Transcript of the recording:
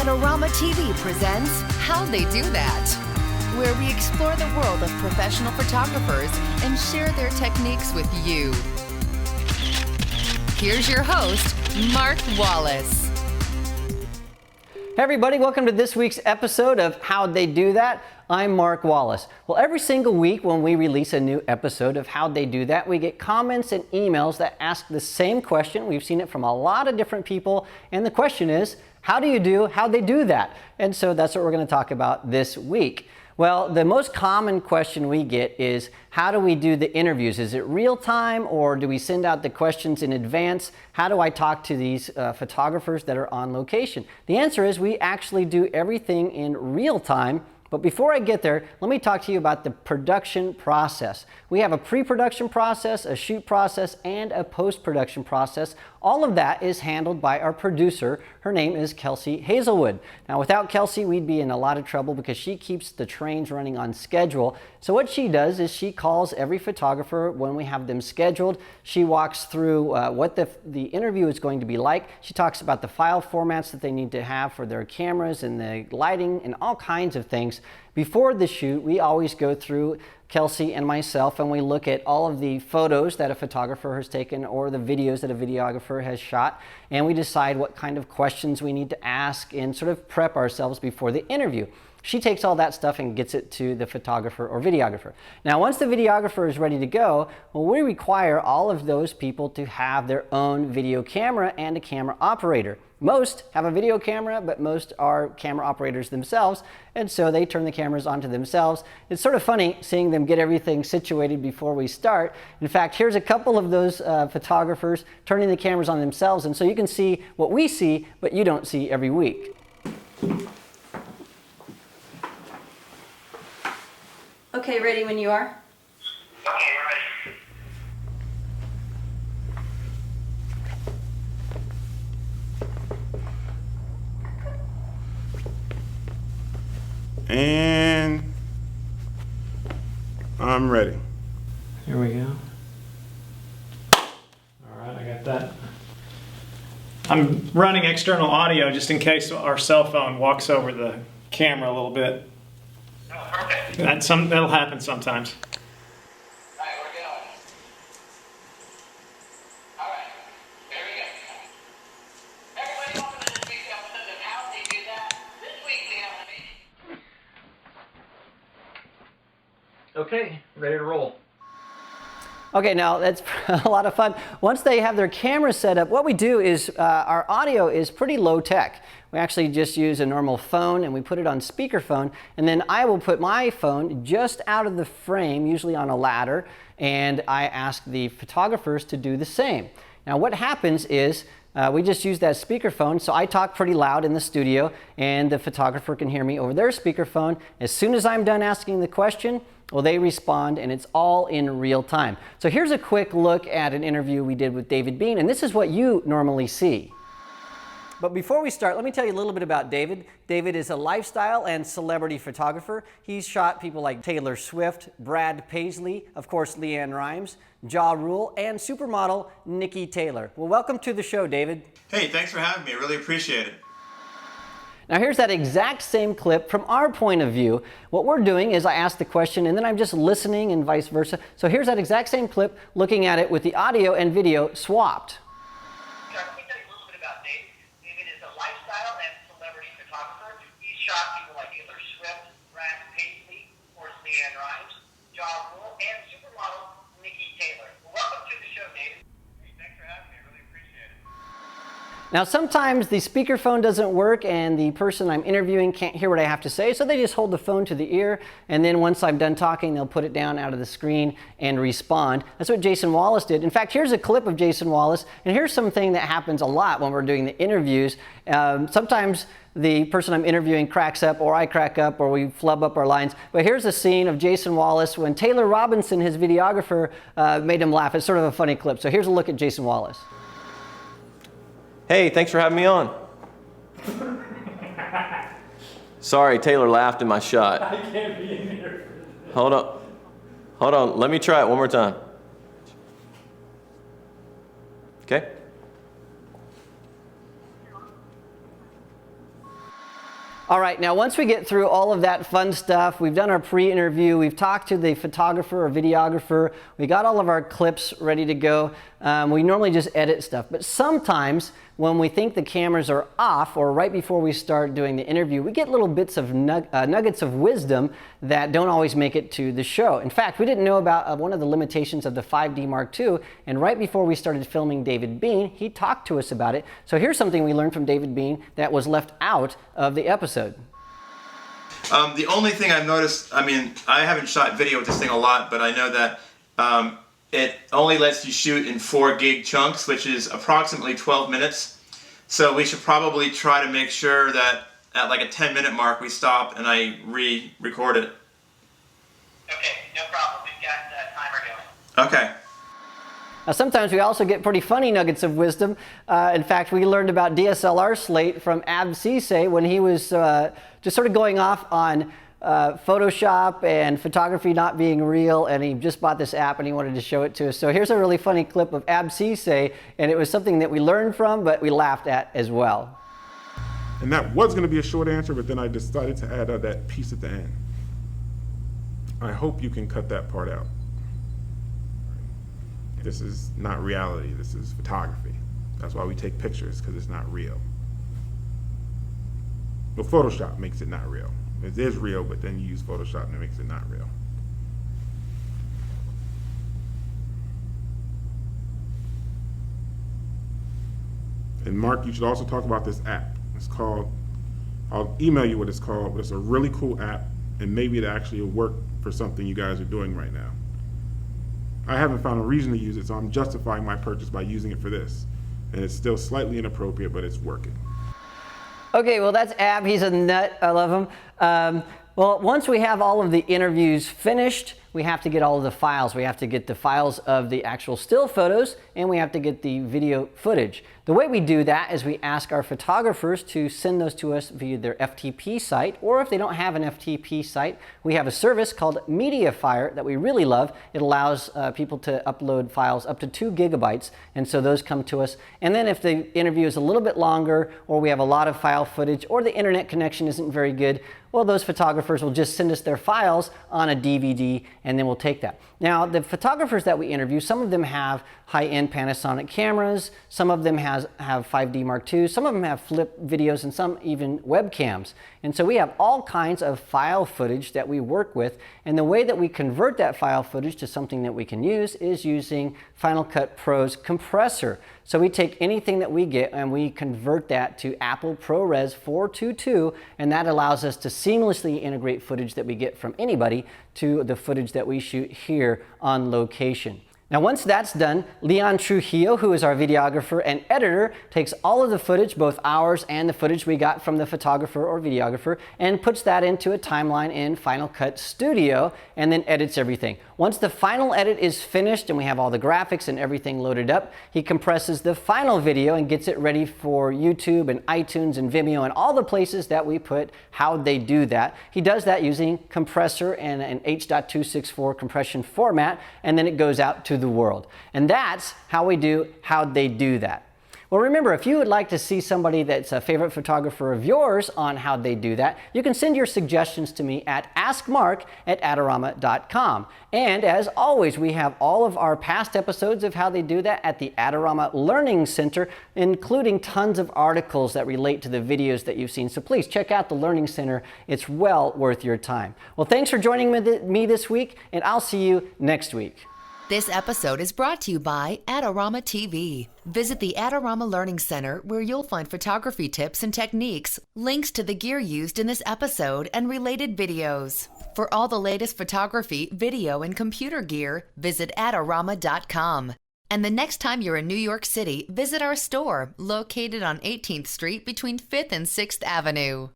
Adorama TV presents How They Do That, where we explore the world of professional photographers and share their techniques with you. Here's your host, Mark Wallace. Hey everybody, welcome to this week's episode of How'd They Do That? I'm Mark Wallace. Well, every single week when we release a new episode of How'd They Do That, we get comments and emails that ask the same question. We've seen it from a lot of different people, and the question is, how'd they do that? And so that's what we're going to talk about this week. Well, the most common question we get is, how do we do the interviews? Is it real time, or do we send out the questions in advance? How do I talk to these photographers that are on location? The answer is we actually do everything in real time. But before I get there, let me talk to you about the production process. We have a pre-production process, a shoot process, and a post-production process. All of that is handled by our producer. Her name is Kelsey Hazelwood. Now, without Kelsey, we'd be in a lot of trouble because she keeps the trains running on schedule. So what she does is she calls every photographer when we have them scheduled. She walks through what the interview is going to be like. She talks about the file formats that they need to have for their cameras and the lighting and all kinds of things. Before the shoot, we always go through, Kelsey and myself, and we look at all of the photos that a photographer has taken or the videos that a videographer has shot, and we decide what kind of questions we need to ask and sort of prep ourselves before the interview. She takes all that stuff and gets it to the photographer or videographer. Now, once the videographer is ready to go, well, we require all of those people to have their own video camera and a camera operator. Most have a video camera, but most are camera operators themselves, and so they turn the cameras onto themselves. It's sort of funny seeing them get everything situated before we start. In fact, here's a couple of those photographers turning the cameras on themselves, and so you can see what we see, but you don't see every week. Okay, ready when you are? Okay, we're ready. And I'm ready. Here we go. All right, I got that. I'm running external audio just in case our cell phone walks over the camera a little bit. Oh, perfect. That'll happen sometimes. All right, we're going. All right, here we go. Everybody, welcome to this week's episode of How They Do That. This week we have an amazing... Okay, ready to roll. Okay, now that's a lot of fun. Once they have their camera set up, what we do is our audio is pretty low tech. We actually just use a normal phone and we put it on speakerphone, and then I will put my phone just out of the frame, usually on a ladder, and I ask the photographers to do the same. Now what happens is we just use that speakerphone, so I talk pretty loud in the studio and the photographer can hear me over their speakerphone. As soon as I'm done asking the question, well, they respond, and it's all in real time. So here's a quick look at an interview we did with David Bean, and this is what you normally see. But before we start, let me tell you a little bit about David. David is a lifestyle and celebrity photographer. He's shot people like Taylor Swift, Brad Paisley, of course Leanne Rimes, Ja Rule, and supermodel Nikki Taylor. Well, welcome to the show, David. Hey, thanks for having me. I really appreciate it. Now here's that exact same clip from our point of view. What we're doing is I ask the question and then I'm just listening and vice versa. So here's that exact same clip, looking at it with the audio and video swapped. Let me tell you a little bit about David. David is a lifestyle and celebrity photographer. He's shot people like Taylor Swift, Brad Paisley, of course Leanne Rimes, Ja Rule, and supermodel Nikki Taylor. Well, welcome to the show, David. Hey, thanks for having me. I really appreciate it. Now sometimes the speakerphone doesn't work and the person I'm interviewing can't hear what I have to say, so they just hold the phone to the ear, and then once I'm done talking, they'll put it down out of the screen and respond. That's what Jason Wallace did. In fact, here's a clip of Jason Wallace, and here's something that happens a lot when we're doing the interviews. Sometimes the person I'm interviewing cracks up, or I crack up, or we flub up our lines. But here's a scene of Jason Wallace when Taylor Robinson, his videographer, made him laugh. It's sort of a funny clip. So here's a look at Jason Wallace. Hey, thanks for having me on. Sorry, Taylor laughed in my shot. I can't be in here. Hold on, let me try it one more time. Okay? All right, now once we get through all of that fun stuff, we've done our pre-interview, we've talked to the photographer or videographer, we got all of our clips ready to go. We normally just edit stuff, but sometimes when we think the cameras are off or right before we start doing the interview, we get little bits of nuggets of wisdom that don't always make it to the show. In fact, we didn't know about one of the limitations of the 5D Mark II, and right before we started filming David Bean, he talked to us about it. So here's something we learned from David Bean that was left out of the episode. The only thing I've noticed, I mean, I haven't shot video with this thing a lot, but I know that it only lets you shoot in 4 gig chunks, which is approximately 12 minutes. So we should probably try to make sure that at like a 10-minute mark we stop and I re-record it. Okay, no problem. We've got the timer going. Okay. Now, sometimes we also get pretty funny nuggets of wisdom. In fact, we learned about DSLR slate from Ab Cisse when he was just sort of going off on Photoshop and photography not being real, and he just bought this app and he wanted to show it to us. So here's a really funny clip of Ab Cisse, and it was something that we learned from, but we laughed at as well. And that was going to be a short answer, but then I decided to add that piece at the end. I hope you can cut that part out. This is not reality, this is photography. That's why we take pictures, because it's not real. But Photoshop makes it not real. It is real, but then you use Photoshop and it makes it not real. And Mark, you should also talk about this app. It's called, I'll email you what it's called, but it's a really cool app, and maybe it actually will work for something you guys are doing right now. I haven't found a reason to use it, so I'm justifying my purchase by using it for this. And it's still slightly inappropriate, but it's working. Okay, well, that's Ab. He's a nut. I love him. Well, once we have all of the interviews finished, we have to get all of the files. We have to get the files of the actual still photos, and we have to get the video footage. The way we do that is we ask our photographers to send those to us via their FTP site, or if they don't have an FTP site, we have a service called MediaFire that we really love. It allows people to upload files up to 2 gigabytes, and so those come to us. And then if the interview is a little bit longer, or we have a lot of file footage, or the internet connection isn't very good, well, those photographers will just send us their files on a DVD, and then we'll take that. Now, the photographers that we interview, some of them have high-end Panasonic cameras, some of them have 5D Mark II, some of them have flip videos, and some even webcams. And so we have all kinds of file footage that we work with, and the way that we convert that file footage to something that we can use is using Final Cut Pro's compressor. So we take anything that we get and we convert that to Apple ProRes 422, and that allows us to seamlessly integrate footage that we get from anybody to the footage that we shoot here on location. Now, once that's done, Leon Trujillo, who is our videographer and editor, takes all of the footage, both ours and the footage we got from the photographer or videographer, and puts that into a timeline in Final Cut Studio, and then edits everything. Once the final edit is finished and we have all the graphics and everything loaded up, he compresses the final video and gets it ready for YouTube and iTunes and Vimeo and all the places that we put How'd They Do That. He does that using compressor and an H.264 compression format, and then it goes out to the world. And that's how we do How'd They Do That. Well, remember, if you would like to see somebody that's a favorite photographer of yours on How'd They Do That, you can send your suggestions to me at askmark@adorama.com. And as always, we have all of our past episodes of How They Do That at the Adorama Learning Center, including tons of articles that relate to the videos that you've seen. So please check out the Learning Center. It's well worth your time. Well, thanks for joining me this week, and I'll see you next week. This episode is brought to you by Adorama TV. Visit the Adorama Learning Center where you'll find photography tips and techniques, links to the gear used in this episode, and related videos. For all the latest photography, video, and computer gear, visit Adorama.com. And the next time you're in New York City, visit our store located on 18th Street between 5th and 6th Avenue.